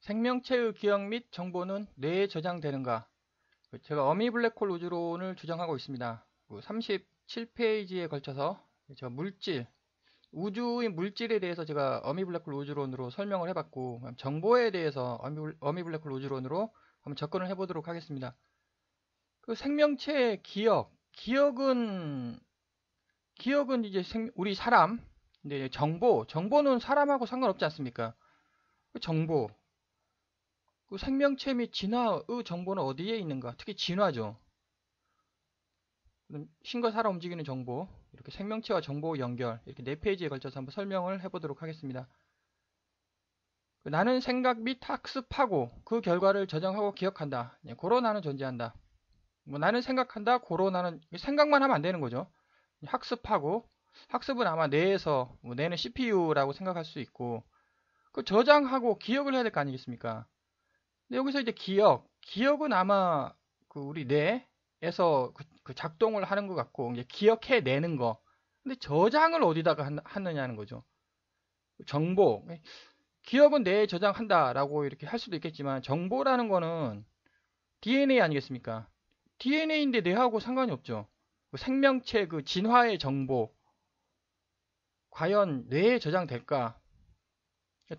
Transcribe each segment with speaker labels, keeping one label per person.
Speaker 1: 생명체의 기억 및 정보는 뇌에 저장되는가? 제가 어미 블랙홀 우주론을 주장하고 있습니다. 37페이지에 걸쳐서 제가 우주의 물질에 대해서 제가 어미 블랙홀 우주론으로 설명을 해봤고, 정보에 대해서 어미 블랙홀 우주론으로 한번 접근을 해보도록 하겠습니다. 그 생명체의 기억은 이제 우리 사람, 근데 정보는 사람하고 상관없지 않습니까? 그 정보, 그 생명체 및 진화의 정보는 어디에 있는가? 특히 진화죠. 신과 살아 움직이는 정보, 이렇게 생명체와 정보 연결, 이렇게 4페이지에 걸쳐서 한번 설명을 해보도록 하겠습니다. 나는 생각 및 학습하고 그 결과를 저장하고 기억한다. 고로 나는 존재한다. 나는 생각한다. 고로 나는 생각만 하면 안 되는 거죠. 학습은 아마 뇌에서 뇌는 CPU라고 생각할 수 있고, 그 저장하고 기억을 해야 될 거 아니겠습니까? 근데 여기서 이제 기억은 아마 그 우리 뇌에서 그 작동을 하는 것 같고, 이제 기억해내는 거. 근데 저장을 어디다가 하느냐는 거죠. 정보. 기억은 뇌에 저장한다라고 이렇게 할 수도 있겠지만, 정보라는 거는 DNA 아니겠습니까? DNA인데 뇌하고 상관이 없죠. 생명체 그 진화의 정보. 과연 뇌에 저장될까?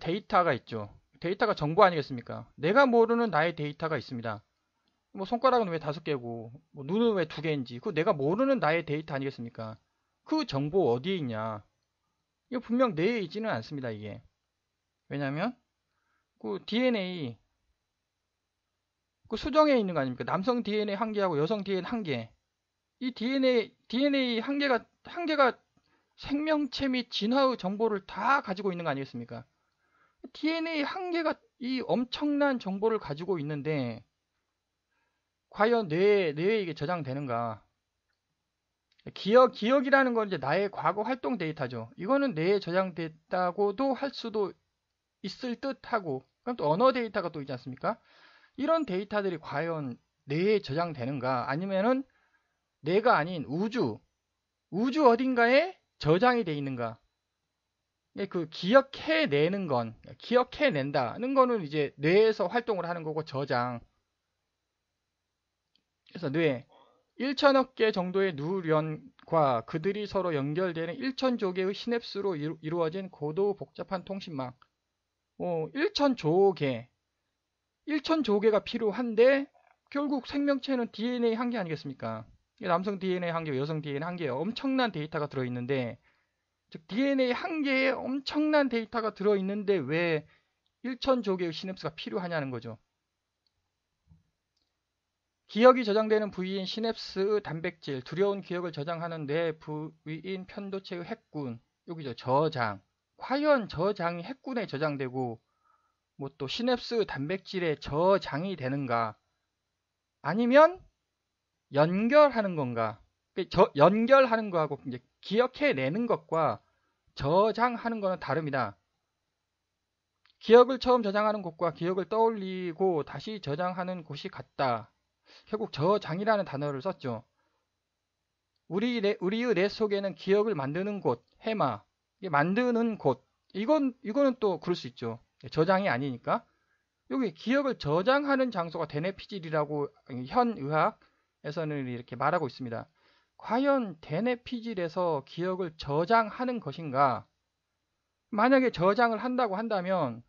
Speaker 1: 데이터가 있죠. 데이터가 정보 아니겠습니까? 내가 모르는 나의 데이터가 있습니다. 뭐 손가락은 왜 5개고 뭐 눈은 왜 2개인지 그 내가 모르는 나의 데이터 아니겠습니까? 그 정보 어디에 있냐? 이거 분명 뇌에 있지는 않습니다. 이게 왜냐하면 그 DNA 그 수정에 있는 거 아닙니까? 남성 DNA 한 개하고 여성 DNA 한 개. 이 DNA 한 개가 생명체 및 진화의 정보를 다 가지고 있는 거 아니겠습니까? DNA 한 개가 이 엄청난 정보를 가지고 있는데 과연 뇌에 이게 저장되는가? 기억이라는 건 이제 나의 과거 활동 데이터죠. 이거는 뇌에 저장됐다고도 할 수도 있을 듯하고, 그럼 또 언어 데이터가 또 있지 않습니까? 이런 데이터들이 과연 뇌에 저장되는가? 아니면은 뇌가 아닌 우주 어딘가에 저장이 돼 있는가? 그 기억해낸다는 거는 이제 뇌에서 활동을 하는 거고 저장. 그래서 뇌 1천억 개 정도의 누런과 그들이 서로 연결되는 1천조 개의 시냅스로 이루어진 고도 복잡한 통신망. 1천조 개가 필요한데 결국 생명체는 DNA 한 개 아니겠습니까? 남성 DNA 한 개, 여성 DNA 한 개 엄청난 데이터가 들어있는데, 즉 DNA 한 개에 엄청난 데이터가 들어있는데 왜 1천조 개의 시냅스가 필요하냐는 거죠. 기억이 저장되는 부위인 시냅스 단백질, 두려운 기억을 저장하는 뇌 부위인 편도체의 핵군, 여기죠. 저장. 과연 저장이 핵군에 저장되고 뭐 또 시냅스 단백질에 저장이 되는가? 아니면 연결하는 건가? 연결하는 거하고 이제 기억해내는 것과 저장하는 거는 다릅니다. 기억을 처음 저장하는 곳과 기억을 떠올리고 다시 저장하는 곳이 같다. 결국 저장이라는 단어를 썼죠. 우리의 뇌 속에는 기억을 만드는 곳, 해마, 만드는 곳, 이거는 또 그럴 수 있죠. 저장이 아니니까. 여기 기억을 저장하는 장소가 대뇌피질이라고 현 의학에서는 이렇게 말하고 있습니다. 과연 대뇌피질에서 기억을 저장하는 것인가? 만약에 저장을 한다고 한다면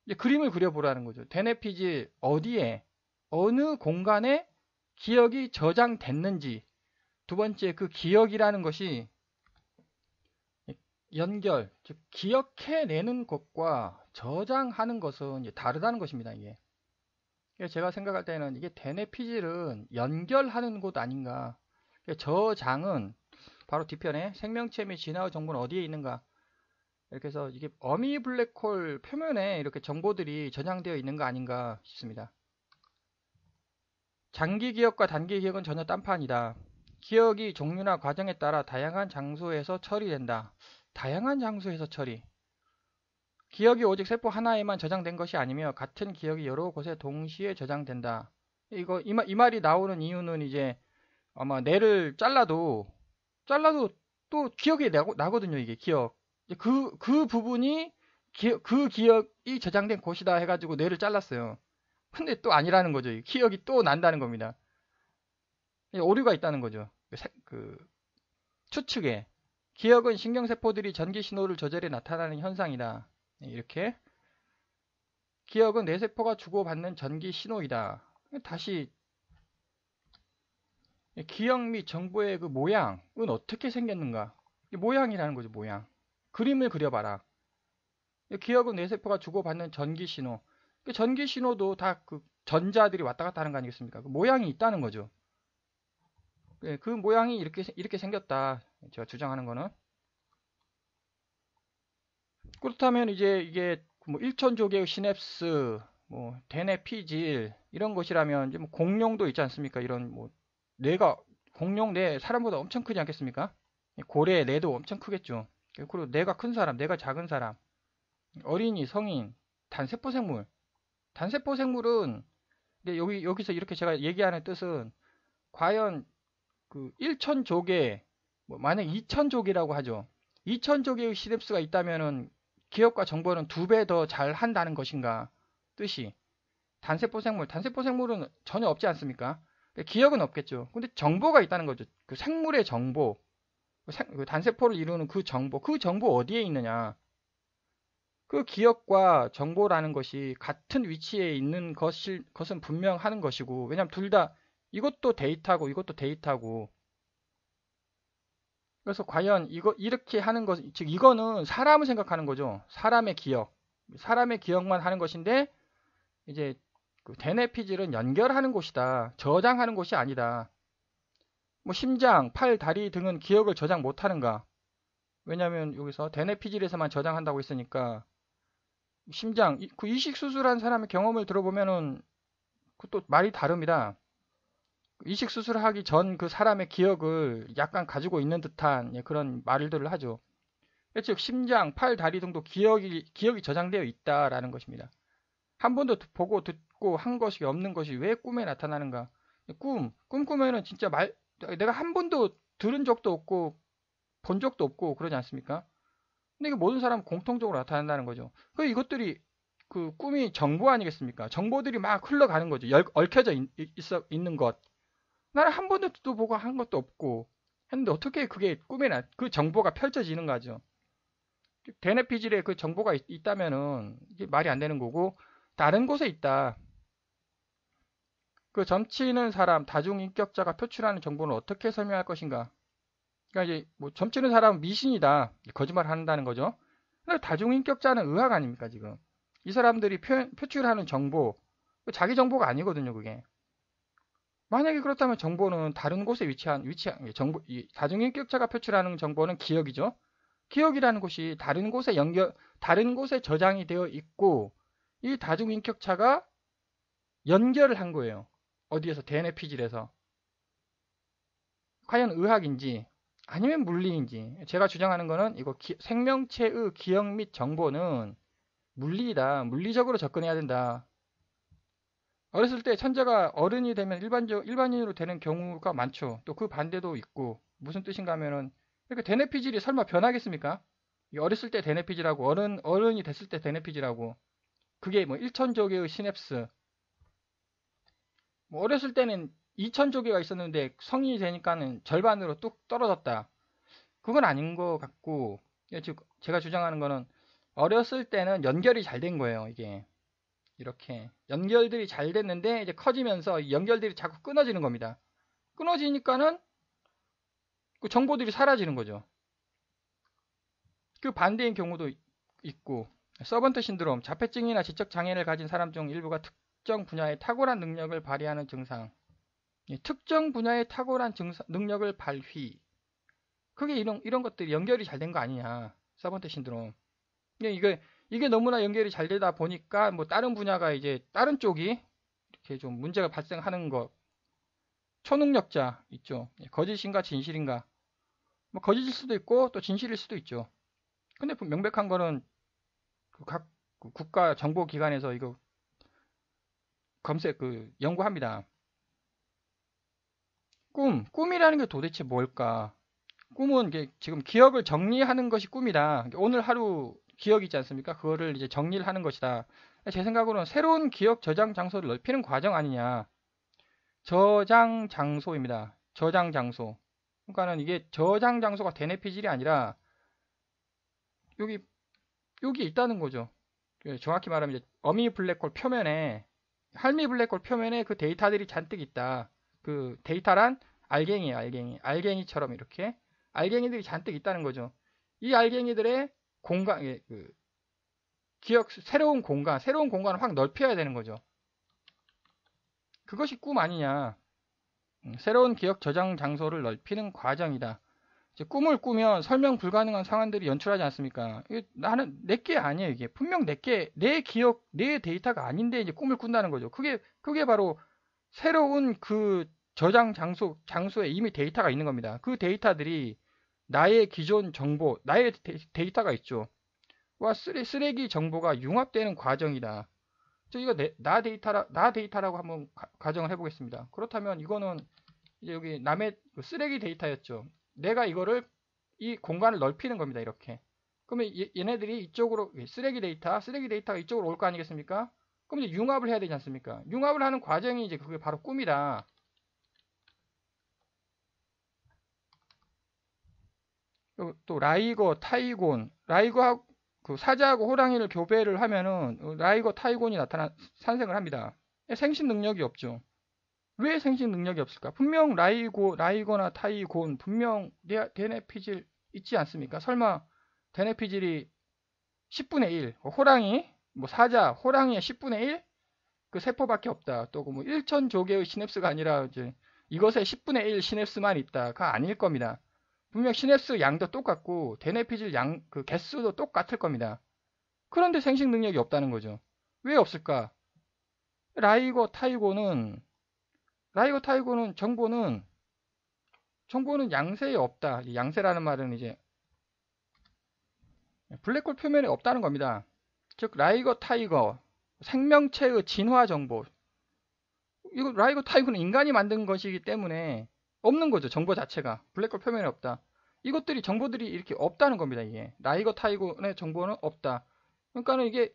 Speaker 1: 이제 그림을 그려보라는 거죠. 대뇌피질 어디에, 어느 공간에 기억이 저장됐는지. 두 번째, 그 기억이라는 것이 연결, 즉 기억해내는 것과 저장하는 것은 이제 다르다는 것입니다. 이게. 그래서 제가 생각할 때는 이게 대뇌피질은 연결하는 곳 아닌가. 저장은 바로 뒤편에 생명체 및 진화의 정보는 어디에 있는가. 이렇게 해서 이게 어미 블랙홀 표면에 이렇게 정보들이 저장되어 있는 거 아닌가 싶습니다. 장기 기억과 단기 기억은 전혀 딴판이다. 기억이 종류나 과정에 따라 다양한 장소에서 처리된다. 다양한 장소에서 처리. 기억이 오직 세포 하나에만 저장된 것이 아니며 같은 기억이 여러 곳에 동시에 저장된다. 이 말이 나오는 이유는 이제 아마 뇌를 잘라도 또 기억이 나거든요. 이게 기억. 그 부분이 그 기억이 저장된 곳이다 해가지고 뇌를 잘랐어요. 근데 또 아니라는 거죠. 기억이 또 난다는 겁니다. 오류가 있다는 거죠. 그 추측에. 기억은 신경세포들이 전기 신호를 조절해 나타나는 현상이다. 이렇게. 기억은 뇌세포가 주고받는 전기 신호이다. 다시 기억 및 정보의 그 모양은 어떻게 생겼는가? 모양이라는 거죠, 모양. 그림을 그려봐라. 기억은 뇌세포가 주고받는 전기 신호. 전기 신호도 다 그 전자들이 왔다 갔다 하는 거 아니겠습니까? 그 모양이 있다는 거죠. 그 모양이 이렇게 생겼다. 제가 주장하는 거는. 그렇다면 이제 이게 뭐 1천조개의 시냅스, 뭐 대뇌 피질 이런 것이라면 이제 뭐 공룡도 있지 않습니까? 이런 뭐 뇌가 공룡 뇌 사람보다 엄청 크지 않겠습니까? 고래 뇌도 엄청 크겠죠. 그리고 뇌가 큰 사람, 뇌가 작은 사람, 어린이, 성인, 단세포 생물. 단세포 생물은 근데 여기서 이렇게 제가 얘기하는 뜻은 과연 그 1천조개, 뭐 만약 2천조개라고 하죠. 2천조개의 시냅스가 있다면은 기억과 정보는 2배 더 잘 한다는 것인가 뜻이. 단세포 생물, 단세포 생물은 전혀 없지 않습니까? 기억은 없겠죠. 근데 정보가 있다는 거죠. 그 생물의 정보, 그 단세포를 이루는 그 정보 어디에 있느냐. 그 기억과 정보라는 것이 같은 위치에 있는 것은 분명하는 것이고, 왜냐면 둘 다 이것도 데이터고 이것도 데이터고, 그래서 과연 이렇게 하는 것, 즉 이거는 사람을 생각하는 거죠. 사람의 기억만 하는 것인데 이제 그 대뇌피질은 연결하는 곳이다. 저장하는 곳이 아니다. 뭐 심장, 팔, 다리 등은 기억을 저장 못하는가? 왜냐하면 여기서 대뇌피질에서만 저장한다고 했으니까 심장, 그 이식 수술한 사람의 경험을 들어보면은 그것도 말이 다릅니다. 이식 수술을 하기 전 그 사람의 기억을 약간 가지고 있는 듯한 그런 말들을 하죠. 즉 심장, 팔, 다리 등도 기억이 저장되어 있다라는 것입니다. 한 번도 보고 듣고 한 것이 없는 것이 왜 꿈에 나타나는가? 꿈꾸면은 진짜 내가 한 번도 들은 적도 없고 본 적도 없고 그러지 않습니까? 근데 이게 모든 사람 공통적으로 나타난다는 거죠. 이것들이 그 꿈이 정보 아니겠습니까? 정보들이 막 흘러가는 거죠. 얽혀져 있는 것. 나는 한 번도 듣도 보고 한 것도 없고 했는데 어떻게 그게 그 정보가 펼쳐지는 거죠. 대뇌피질에 그 정보가 있다면은 이게 말이 안 되는 거고 다른 곳에 있다. 그 점치는 사람, 다중인격자가 표출하는 정보는 어떻게 설명할 것인가? 그러니까 이제 뭐 점치는 사람은 미신이다. 거짓말 한다는 거죠. 근데 다중인격자는 의학 아닙니까, 지금? 이 사람들이 표출하는 정보, 자기 정보가 아니거든요, 그게. 만약에 그렇다면 정보는 다른 곳에 다중인격자가 표출하는 정보는 기억이죠. 기억이라는 것이 다른 곳에 저장이 되어 있고, 이 다중인격자가 연결을 한 거예요. 어디에서? 대뇌피질에서. 과연 의학인지, 아니면 물리인지. 제가 주장하는 거는 이거 생명체의 기억 및 정보는 물리이다. 물리적으로 접근해야 된다. 어렸을 때 천재가 어른이 되면 일반인으로 되는 경우가 많죠. 또 그 반대도 있고, 무슨 뜻인가 하면은, 이렇게 대뇌피질이 설마 변하겠습니까? 어렸을 때 대뇌피질하고, 어른이 됐을 때 대뇌피질하고, 그게 뭐 1천조개의 시냅스, 뭐 어렸을 때는 2천조개가 있었는데 성인이 되니까는 절반으로 뚝 떨어졌다. 그건 아닌 것 같고, 즉, 제가 주장하는 거는 어렸을 때는 연결이 잘 된 거예요, 이게. 이렇게 연결들이 잘 됐는데 이제 커지면서 연결들이 자꾸 끊어지는 겁니다. 끊어지니까는 그 정보들이 사라지는 거죠. 그 반대인 경우도 있고 서번트 신드롬, 자폐증이나 지적 장애를 가진 사람 중 일부가 특정 분야의 탁월한 능력을 발휘하는 증상. 특정 분야의 탁월한 능력을 발휘. 그게 이런 것들이 연결이 잘 된 거 아니냐. 서번트 신드롬. 이게 너무나 연결이 잘 되다 보니까 뭐 다른 분야가 이제 다른 쪽이 이렇게 좀 문제가 발생하는 것. 초능력자 있죠. 거짓인가 진실인가. 뭐 거짓일 수도 있고 또 진실일 수도 있죠. 근데 명백한 거는 각 국가 정보기관에서 이거 연구합니다. 꿈이라는 게 도대체 뭘까? 꿈은 지금 기억을 정리하는 것이 꿈이다. 오늘 하루 기억 있지 않습니까? 그거를 이제 정리를 하는 것이다. 제 생각으로는 새로운 기억 저장 장소를 넓히는 과정 아니냐. 저장 장소입니다. 저장 장소. 그러니까는 이게 저장 장소가 대내피질이 아니라 여기 여기 있다는 거죠. 정확히 말하면 이제 어미 블랙홀 표면에 할미 블랙홀 표면에 그 데이터들이 잔뜩 있다. 그 데이터란 알갱이에요, 알갱이. 알갱이처럼 이렇게 알갱이들이 잔뜩 있다는 거죠. 이 알갱이들의 공간, 그 기억, 새로운 공간을 확 넓혀야 되는 거죠. 그것이 꿈 아니냐. 새로운 기억 저장 장소를 넓히는 과정이다. 이제 꿈을 꾸면 설명 불가능한 상황들이 연출하지 않습니까? 나는 내게 아니에요, 이게. 분명 내게, 내 기억, 내 데이터가 아닌데 이제 꿈을 꾼다는 거죠. 그게 바로 새로운 그 저장 장소에 이미 데이터가 있는 겁니다. 그 데이터들이 나의 기존 정보, 나의 데이터가 있죠. 와, 쓰레기 정보가 융합되는 과정이다. 이거 나 데이터라고 한번 가정을 해보겠습니다. 그렇다면 이거는 이제 여기 남의 그 쓰레기 데이터였죠. 내가 이 공간을 넓히는 겁니다. 이렇게. 그러면 얘네들이 이쪽으로 쓰레기 데이터가 이쪽으로 올 거 아니겠습니까? 그럼 이제 융합을 해야 되지 않습니까? 융합을 하는 과정이 이제 그게 바로 꿈이다. 또 라이거, 타이곤, 라이거하고 그 사자하고 호랑이를 교배를 하면은 라이거, 타이곤이 산생을 합니다. 생식 능력이 없죠. 왜 생식 능력이 없을까? 분명 라이거나 타이곤 분명 대뇌피질 있지 않습니까? 설마 대뇌피질이 10분의 1, 호랑이, 뭐 사자, 호랑이의 10분의 1? 그 세포밖에 없다. 또 뭐 1,000조개의 시냅스가 아니라 이제 이것의 10분의 1 시냅스만 있다가 아닐 겁니다. 분명 시냅스 양도 똑같고 대뇌피질 그 개수도 똑같을 겁니다. 그런데 생식 능력이 없다는 거죠. 왜 없을까? 라이거 타이고는 정보는 양세에 없다. 양세라는 말은 이제 블랙홀 표면에 없다는 겁니다. 즉 라이거 타이거 생명체의 진화 정보. 이거 라이거 타이거는 인간이 만든 것이기 때문에 없는 거죠. 정보 자체가 블랙홀 표면에 없다. 이것들이 정보들이 이렇게 없다는 겁니다. 이게 라이거 타이거의 정보는 없다. 그러니까는 이게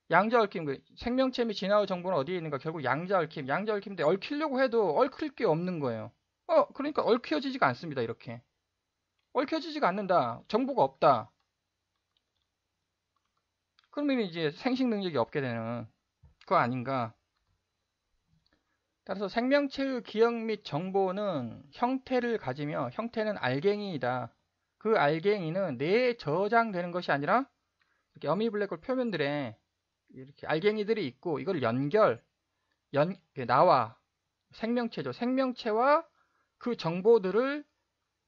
Speaker 1: 양자 얽힘, 생명체 및 진화의 정보는 어디에 있는가? 결국 양자 얽힘인데 얽히려고 해도 얽힐 게 없는 거예요. 그러니까 얽혀지지가 않습니다. 이렇게 얽혀지지가 않는다. 정보가 없다. 그러면 이제 생식 능력이 없게 되는 거 아닌가? 따라서 생명체의 기억 및 정보는 형태를 가지며 형태는 알갱이이다. 그 알갱이는 뇌에 저장되는 것이 아니라 이렇게 어미 블랙홀 표면들에 이렇게 알갱이들이 있고 이걸 나와 생명체죠. 생명체와 그 정보들을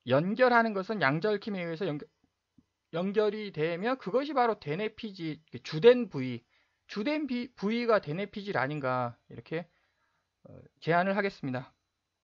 Speaker 1: 연결하는 것은 양자얽힘에 의해서 연결이 되면 그것이 바로 대뇌피질, 주된 부위가 대뇌피질 아닌가 이렇게 제안을 하겠습니다.